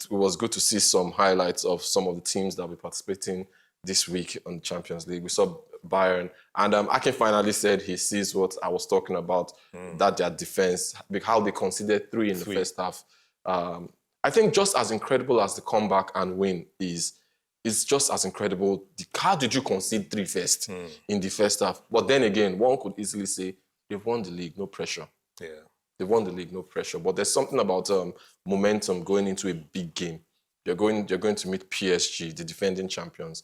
was good to see some highlights of some of the teams that will be participating this week on the Champions League. We saw Bayern, and Akin finally said he sees what I was talking about, that their defense, how they conceded three in the first half. I think just as incredible as the comeback and win is just as incredible. How did you concede three first in the first half? But then again, one could easily say they've won the league, no pressure. Yeah. They won the league, no pressure. But there's something about momentum going into a big game. You're going to meet PSG, the defending champions,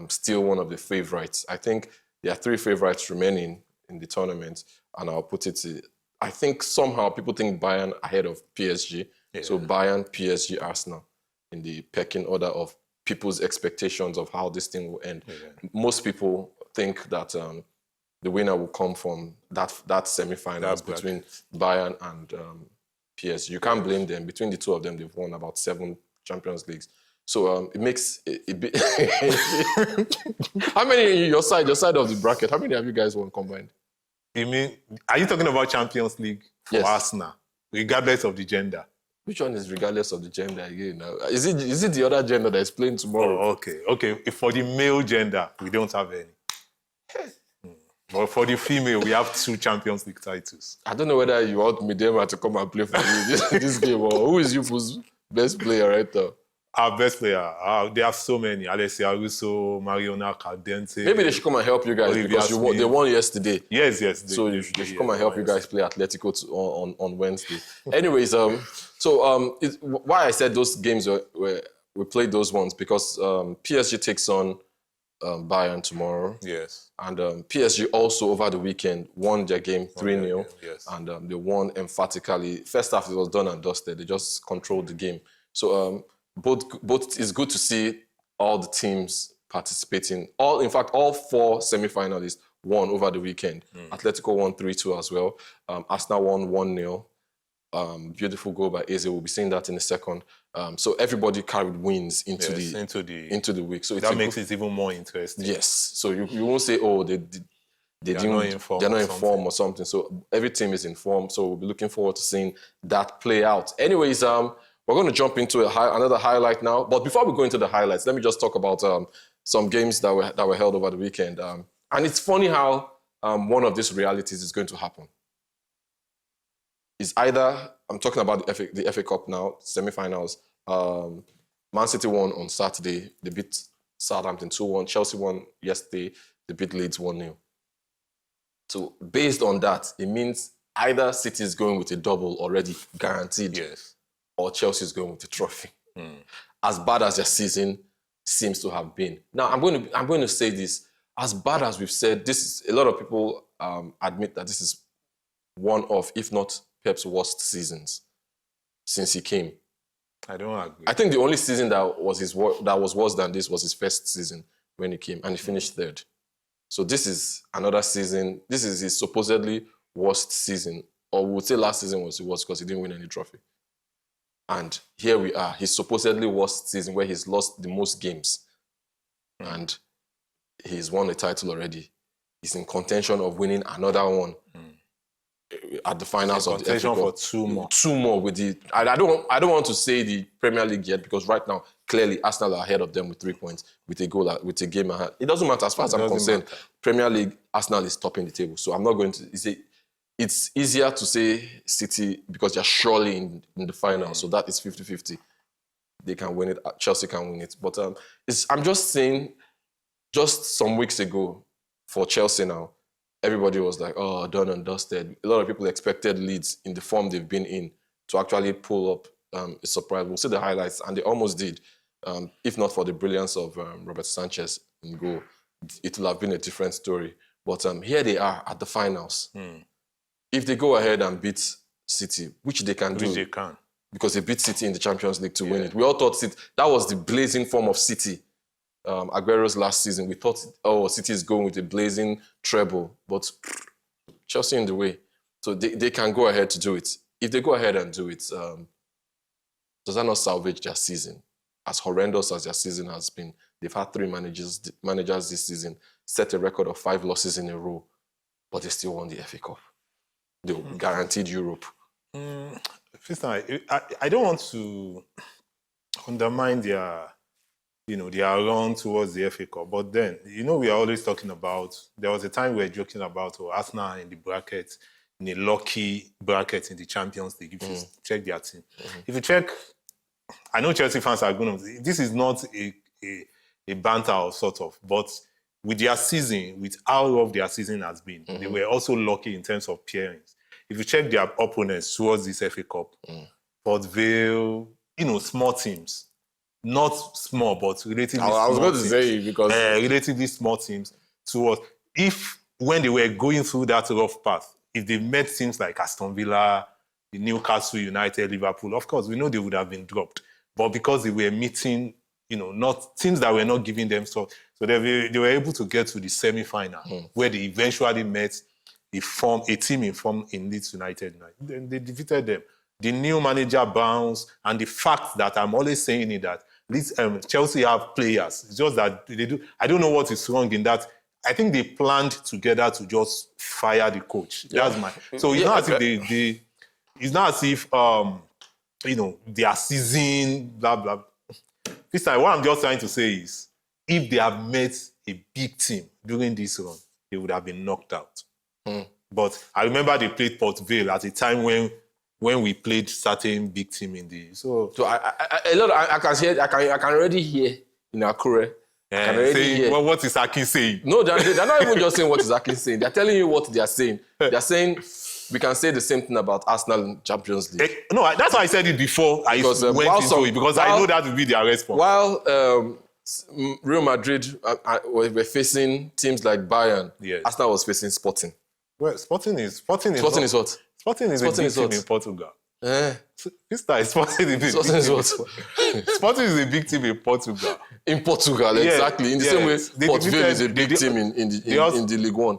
still one of the favourites. I think there are three favourites remaining in the tournament, and I'll put it. I think somehow people think Bayern ahead of PSG. Yeah. So Bayern, PSG, Arsenal in the pecking order of people's expectations of how this thing will end. Yeah. Most people think that the winner will come from that semi-finals between Bayern and PSG. You can't blame them. Between the two of them, they've won about 7 Champions Leagues. So it makes it be... How many your side of the bracket? How many have you guys won combined? You mean, are you talking about Champions League for Arsenal, regardless of the gender? Which one is regardless of the gender again? Is it the other gender that is playing tomorrow? Oh, okay. For the male gender, we don't have any. But for the female, we have 2 Champions League titles. I don't know whether you want Midema to come and play for you this game, or who is your best player right now? Our best player, there are so many. Alessia Russo, Mariona Cardente. Maybe they should come and help you guys because they won yesterday. Yes. So they should come and help you guys play Atletico on Wednesday. Anyways, why I said those games we played those ones because PSG takes on Bayern tomorrow. Yes. And PSG also over the weekend won their game 3-0. Yes. And they won emphatically. First half it was done and dusted. They just controlled the game. So both it's good to see all the teams participating. In fact, all 4 semi-finalists won over the weekend. Atletico won 3-2 as well. Arsenal won 1-0. Beautiful goal by Eze. We'll be seeing that in a second. So everybody carried wins into the week. So that makes it even more interesting. Yes. So you won't say, they're not in form or something. So every team is in form. So we'll be looking forward to seeing that play out. Anyways, we're going to jump into another highlight now. But before we go into the highlights, let me just talk about some games that were held over the weekend. And it's funny how one of these realities is going to happen. It's either, I'm talking about the FA Cup now, semi-finals. Man City won on Saturday. They beat Southampton 2-1. Chelsea won yesterday. They beat Leeds 1-0. So based on that, it means either City is going with a double already guaranteed. Yes. Or Chelsea is going with the trophy. As bad as their season seems to have been. Now, I'm going to say this. As bad as we've said, a lot of people admit that this is one of, if not Pep's worst seasons since he came. I don't agree. I think the only season that was worse than this was his first season when he came, and he finished 3rd. So this is another season. This is his supposedly worst season. Or we would say last season was worse because he didn't win any trophy. And here we are, his supposedly worst season where he's lost the most games. And he's won a title already. He's in contention of winning another one at the finals of the FA Cup. For 2 more. 2 more with the... I don't want to say the Premier League yet because right now, clearly, Arsenal are ahead of them with 3 points, with a game ahead. It doesn't matter as far as I'm concerned. Premier League, Arsenal is topping the table. So I'm not going to say... It's easier to say City because they're surely in the final. So that is 50-50. They can win it. Chelsea can win it. But I'm just saying, just some weeks ago, for Chelsea now, everybody was like, done and dusted. A lot of people expected Leeds in the form they've been in to actually pull up a surprise. We'll see the highlights, and they almost did. If not for the brilliance of Robert Sanchez in goal, it will have been a different story. But here they are at the finals. If they go ahead and beat City, which they can do. They can. Because they beat City in the Champions League to win it. We all thought that was the blazing form of City. Aguero's last season, we thought, City is going with a blazing treble. But Chelsea in the way. So they can go ahead to do it. If they go ahead and do it, does that not salvage their season? As horrendous as their season has been, they've had 3 managers this season, set a record of 5 losses in a row, but they still won the FA Cup. They guaranteed Europe. First, I don't want to undermine their run towards the FA Cup. But then, we are always talking about, there was a time we were joking about Arsenal in the bracket, in a lucky bracket in the Champions League, if you check their team. If you check, I know Chelsea fans are going to, this is not a banter or sort of, but with their season, with how rough their season has been, they were also lucky in terms of pairings. If you check their opponents towards this FA Cup, Port Vale, small teams, not small, but relatively small. I was going to say because relatively small teams towards, when they were going through that rough path, if they met teams like Aston Villa, the Newcastle United, Liverpool, of course, we know they would have been dropped. But because they were meeting, not teams that were not giving them stuff, so they were able to get to the semi-final, where they eventually met a team in form in Leeds United. Then they defeated them. The new manager bounced, and the fact that I'm always saying it that Chelsea have players. It's just that they do. I don't know what is wrong in that. I think they planned together to just fire the coach. That's my. So it's not as if it's not as if their season blah blah. This time, what I'm just trying to say is, if they have met a big team during this run, they would have been knocked out. But I remember they played Port Vale at a time when we played certain big team in the so I can already hear in Akure. What is Akin saying? No, they're not even just saying what is Akin saying. They're telling you what they're saying. They're saying we can say the same thing about Arsenal in Champions League. No, that's why I said it before. I went into it because I know that will be their response. While Real Madrid were facing teams like Bayern, Arsenal was facing Sporting. Well, Sporting is what? Sporting is a big team in Portugal. Sporting is a big team in Portugal. In Portugal, exactly. In the same way, Port Vale is a big team in the League One.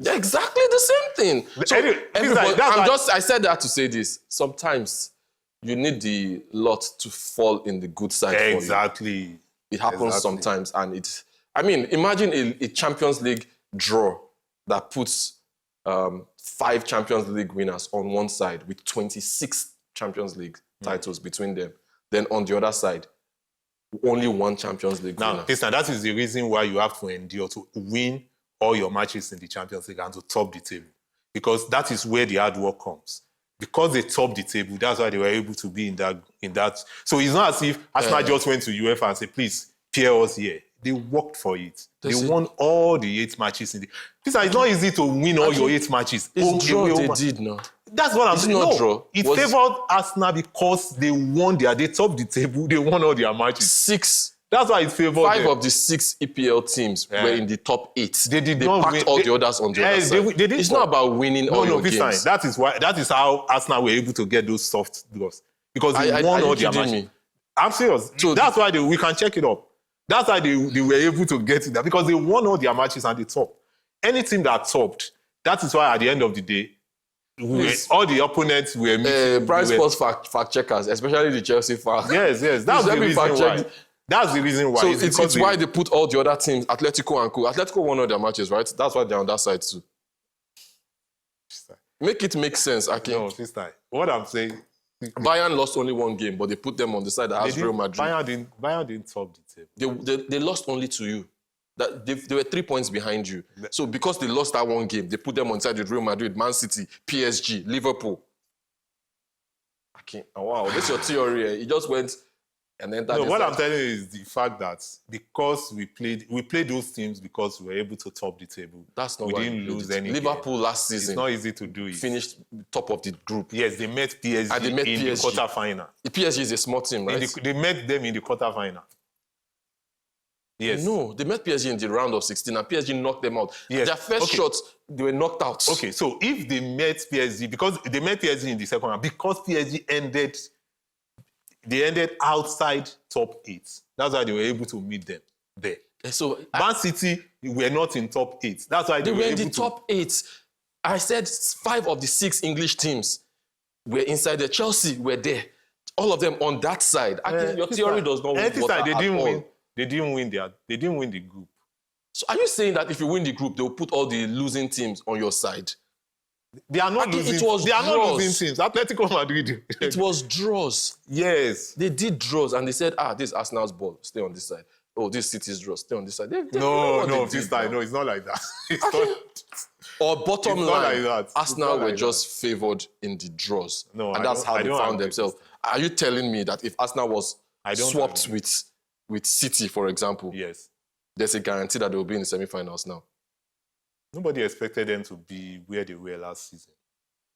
Yeah, exactly the same thing. So I said that to say this. Sometimes you need the lot to fall in the good side for you. Exactly. It happens sometimes, and imagine a Champions League draw that puts 5 Champions League winners on one side with 26 Champions League titles between them. Then on the other side, only 1 Champions League winner. Now, listen, that is the reason why you have to endure to win all your matches in the Champions League and to top the table. Because that is where the hard work comes. Because they topped the table, that's why they were able to be in that. So it's not as if Arsenal just went to UEFA and said, please, pair us here. They worked for it. They won all the 8 matches. It's not easy to win all your 8 matches. It's draw they did now. That's what I'm saying. Not draw. It favored Arsenal because they topped the table, they won all their matches. 6. That's why it favored 5 of the 6 EPL teams were in the top 8. They packed win. all the others on the other side. It's not about winning all your games. That is how Arsenal were able to get those soft draws. Because they won all their matches. I'm serious. So that's why we can check it up. That's why they were able to get to that. Because they won all their matches and they topped. Any team that topped, that is why at the end of the day, all the opponents were meeting. Prime Sports fact checkers, especially the Chelsea fans. Yes. That's the reason why. That's the reason why. So it's why they put all the other teams, Atletico and Co. Atletico won all their matches, right? That's why they're on that side too. Make it make sense, Akin. No, this time. What I'm saying... Bayern lost only 1 game, but they put them on the side that has Real Madrid. Bayern didn't top the table. They lost only to you. They were 3 points behind you. So because they lost that 1 game, they put them on side with Real Madrid, Man City, PSG, Liverpool. Akin, wow, this is your theory. It just went... And then what I'm telling you is the fact that because we played those teams because we were able to top the table. That's not we why didn't lose any. Liverpool last season. It's not easy to do it. Finished top of the group. Yes, they met PSG in the quarterfinal. The PSG is a small team, right? They met them in the quarterfinal. Yes. No, they met PSG in the round of 16 and PSG knocked them out. Yes. Their first shots, they were knocked out. Okay, so if they met PSG, because they met PSG in the second round, because PSG ended outside top 8. That's why they were able to meet them there. So Man City were not in top 8. That's why they were in the top 8. I said 5 of the 6 English teams were inside there. Chelsea were there. All of them on that side. Your theory does not work at all. They didn't win the group. So are you saying that if you win the group, they'll put all the losing teams on your side? They are not losing. It was they are not draws. losing teams. Atletico Madrid. It was draws. Yes. They did draws and they said, this is Arsenal's ball, stay on this side. Oh, this City's draw, stay on this side. They know No, what no, they this did time, now. no, it's not like that. It's not, Or bottom It's not line, like that. It's Arsenal not were like just favoured in the draws. No, and I that's don't- how I they don't found agree. themselves. Are you telling me that if Arsenal was I don't swapped agree. with City, for example, Yes. there's a guarantee that they will be in the semi-finals now? Nobody expected them to be where they were last season.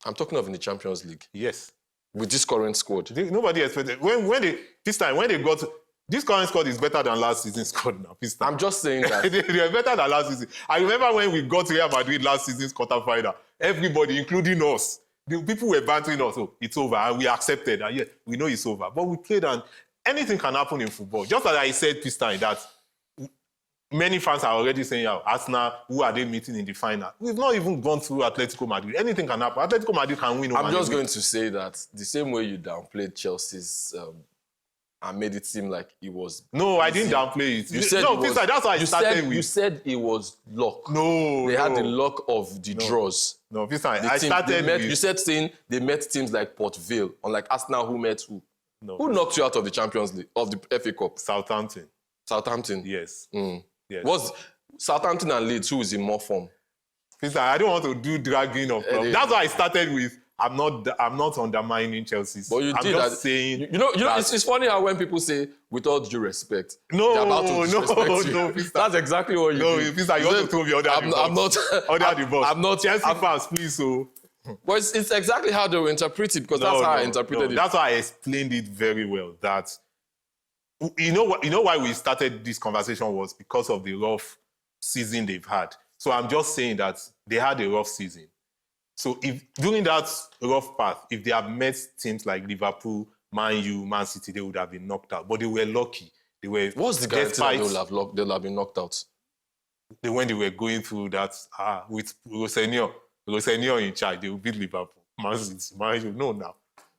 I'm talking of in the Champions League. Yes. With this current squad. Nobody expected. When they got this current squad is better than last season's squad now. This time. I'm just saying that. they are better than last season. I remember when we got to Real Madrid last season's quarterfinal, everybody, including us, the people were bantering us. Oh, it's over, and we accepted. And yeah, we know it's over. But we played, and anything can happen in football. Just as I said this time, that many fans are already saying, Arsenal, who are they meeting in the final? We've not even gone through Atletico Madrid. Anything can happen. Atletico Madrid can win. I'm just going to say that the same way you downplayed Chelsea's and made it seem like it was. No, I didn't downplay it. You said no, it was, that's why I started with. You said it was luck. No, They had the no. luck of the draws. No, this time The I team- started they met, with. You said saying they met teams like Port Vale, unlike Arsenal who met who? No. Who knocked you out of the Champions League, of the FA Cup? Southampton. Southampton. Yes. Mm. Yes. Was Southampton and Leeds, who is in more form? This time, I don't want to do dragging of. That's why I started with. I'm not undermining Chelsea's. But you I'm did just that. saying. You know. that- It's funny how when people say, "With all due respect," No, they're about to no, disrespect you. no, Mr. That's exactly what you No, did. Mr. You want to throw me under I'm the bus. I'm not. Under the bus. I'm not. Chelsea fans, please. So. Well, it's exactly how they will interpret it because that's how I interpreted it. That's why I explained it very well. That you know why we started this conversation was because of the rough season they've had. So I'm just saying that they had a rough season. So if during that rough path, if they had met teams like Liverpool, Man U, Man City, they would have been knocked out. But they were lucky. They were. What's the guarantee that despite they'll have been knocked out? when they were going through that with Rosenio in charge, they will beat Liverpool, Man City, Man U. No, now